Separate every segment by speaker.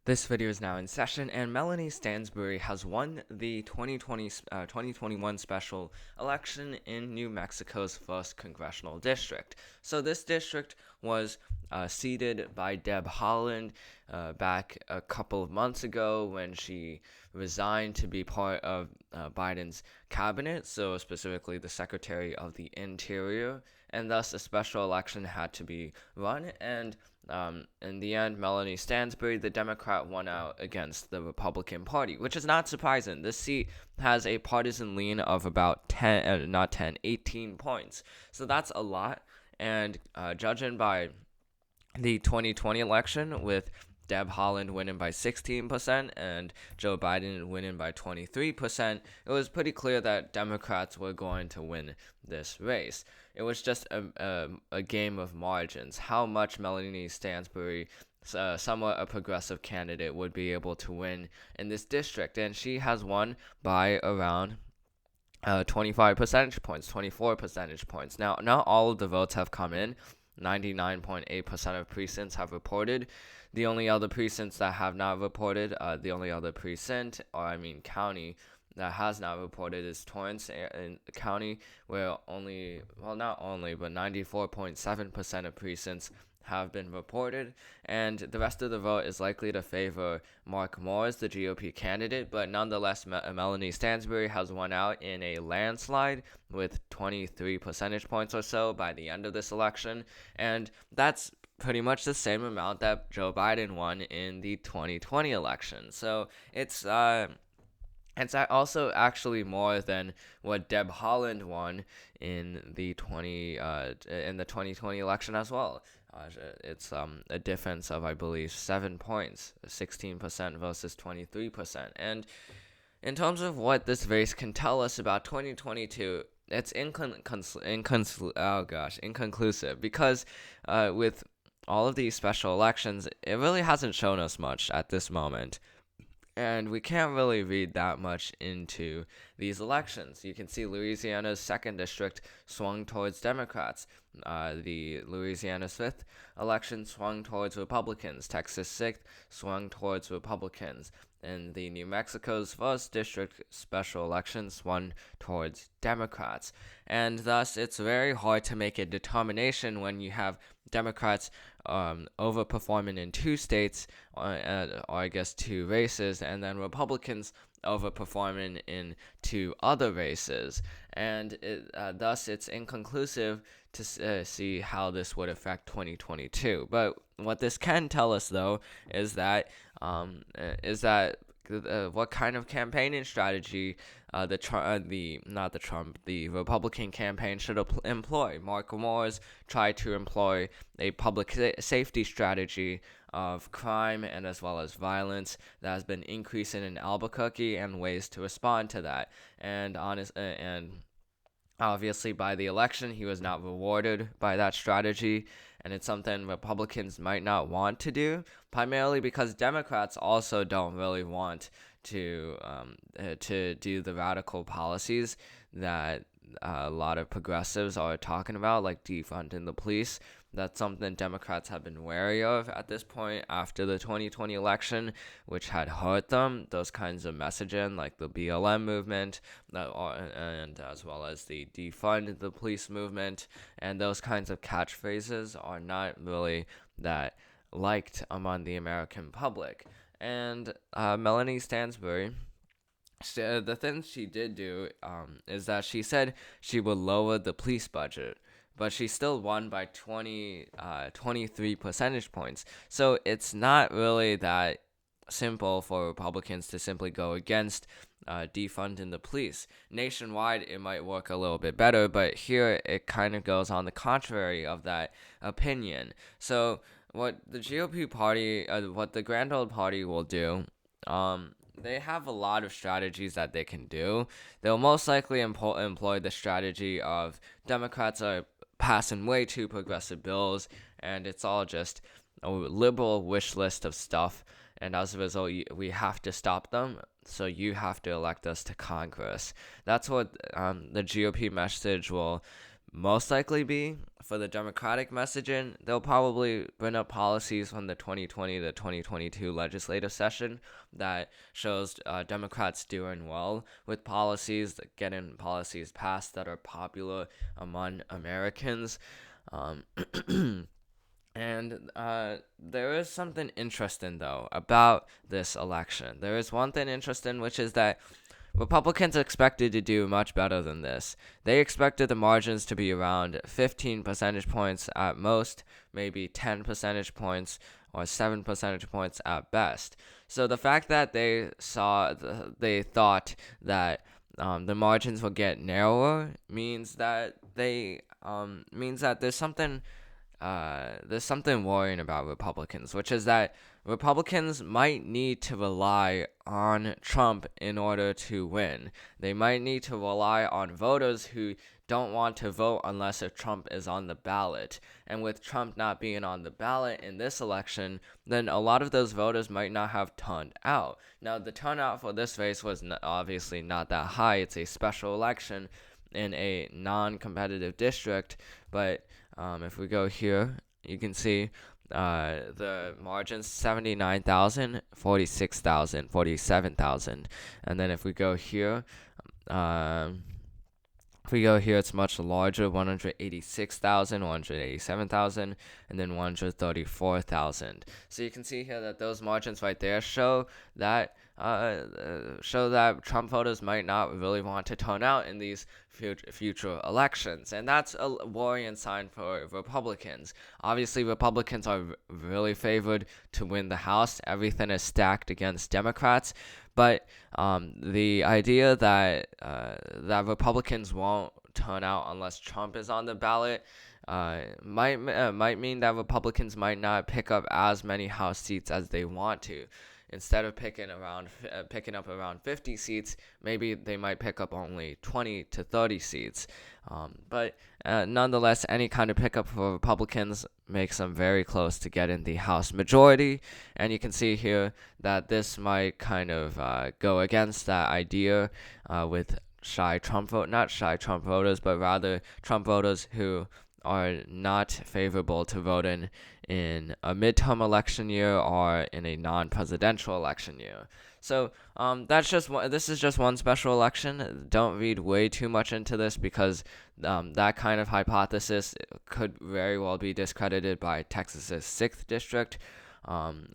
Speaker 1: This video is now in session, and Melanie Stansbury has won the 2021 special election in New Mexico's 1st congressional district. So this district was seeded by Deb Haaland back a couple of months ago when she resigned to be part of Biden's cabinet, so specifically the Secretary of the Interior, and thus a special election had to be run, and in the end, Melanie Stansbury, the Democrat, won out against the Republican Party, which is not surprising. This seat has a partisan lean of about 18 points. So that's a lot. And judging by the 2020 election, with Deb Haaland winning by 16% and Joe Biden winning by 23%, it was pretty clear that Democrats were going to win this race. It was just a game of margins. How much Melanie Stansbury, somewhat a progressive candidate, would be able to win in this district. And she has won by around 25 percentage points, 24 percentage points. Now, not all of the votes have come in. 99.8% of precincts have reported. The only other precincts that have not reported, the only other precinct, county, that has not reported is Torrance County, where not only, but 94.7% of precincts have been reported, and the rest of the vote is likely to favor Mark Moores, the GOP candidate, but nonetheless, Melanie Stansbury has won out in a landslide with 23 percentage points or so by the end of this election, and that's pretty much the same amount that Joe Biden won in the 2020 election. So it's also actually more than what Deb Haaland won in the 2020 election as well. It's a difference of, I believe, 7 points, 16% versus 23%. And in terms of what this race can tell us about 2022, it's inconclusive because with all of these special elections, it really hasn't shown us much at this moment. And we can't really read that much into these elections. You can see Louisiana's 2nd district swung towards Democrats. The Louisiana's 5th election swung towards Republicans. Texas 6th swung towards Republicans. And the New Mexico's 1st district special election swung towards Democrats. And thus, it's very hard to make a determination when you have Democrats overperforming in 2 states, or I guess 2 races, and then Republicans overperforming in 2 other races. And thus, it's inconclusive to see how this would affect 2022. But what this can tell us, though, is that what kind of campaigning strategy the Republican campaign should employ. Mark Moores tried to employ a public safety strategy of crime and as well as violence that has been increasing in Albuquerque, and ways to respond to that. And obviously, by the election, he was not rewarded by that strategy, and it's something Republicans might not want to do, primarily because Democrats also don't really want to do the radical policies that a lot of progressives are talking about, like defunding the police. That's something Democrats have been wary of at this point after the 2020 election, which had hurt them. Those kinds of messaging, like the BLM movement, and as well as the defund the police movement, and those kinds of catchphrases are not really that liked among the American public. And Melanie Stansbury, the things she did do is that she said she would lower the police budget, but she still won by 23 percentage points. So it's not really that simple for Republicans to simply go against defunding the police. Nationwide, it might work a little bit better, but here it kind of goes on the contrary of that opinion. So what the GOP party, what the Grand Old Party will do, they have a lot of strategies that they can do. They'll most likely employ the strategy of Democrats are passing way too progressive bills, and it's all just a liberal wish list of stuff, and as a result, we have to stop them, so you have to elect us to Congress. That's what the GOP message will most likely be. For the Democratic messaging, they'll probably bring up policies from the 2020 to 2022 legislative session that shows Democrats doing well with policies, getting policies passed that are popular among Americans. And there is something interesting, though, about this election. There is one thing interesting, which is that Republicans expected to do much better than this. They expected the margins to be around 15 percentage points at most, maybe 10 percentage points or 7 percentage points at best. So the fact that they thought that the margins will get narrower means that there's something worrying about Republicans, which is that Republicans might need to rely on Trump in order to win. They might need to rely on voters who don't want to vote unless if Trump is on the ballot. And with Trump not being on the ballot in this election, then a lot of those voters might not have turned out. Now, the turnout for this race was obviously not that high. It's a special election in a non-competitive district, but if we go here, you can see the margins 79,000, 46,000, 47,000. And then if we go here, it's much larger, 186,000, 187,000, and then 134,000. So you can see here that those margins right there show that Trump voters might not really want to turn out in these future elections, and that's a worrying sign for Republicans. Obviously, Republicans are really favored to win the House. Everything is stacked against Democrats, but the idea that Republicans won't turn out unless Trump is on the ballot might mean that Republicans might not pick up as many House seats as they want to. Instead of picking up around 50 seats, maybe they might pick up only 20 to 30 seats. But nonetheless, any kind of pickup for Republicans makes them very close to getting the House majority. And you can see here that this might kind of go against that idea with not shy Trump voters, but rather Trump voters who are not favorable to voting in a midterm election year or in a non-presidential election year. So this is just one special election. Don't read way too much into this because that kind of hypothesis could very well be discredited by Texas's 6th district,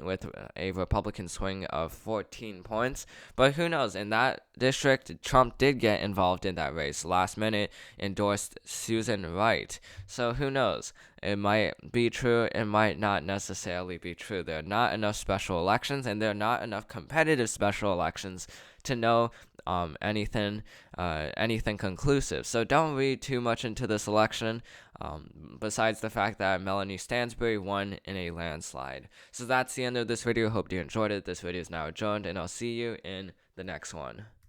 Speaker 1: with a Republican swing of 14 points. But who knows? In that district, Trump did get involved in that race. Last minute, endorsed Susan Wright. So who knows? It might be true. It might not necessarily be true. There are not enough special elections, and there are not enough competitive special elections to know anything conclusive. So don't read too much into this election, besides the fact that Melanie Stansbury won in a landslide. So that's the end of this video. Hope you enjoyed it. This video is now adjourned, and I'll see you in the next one.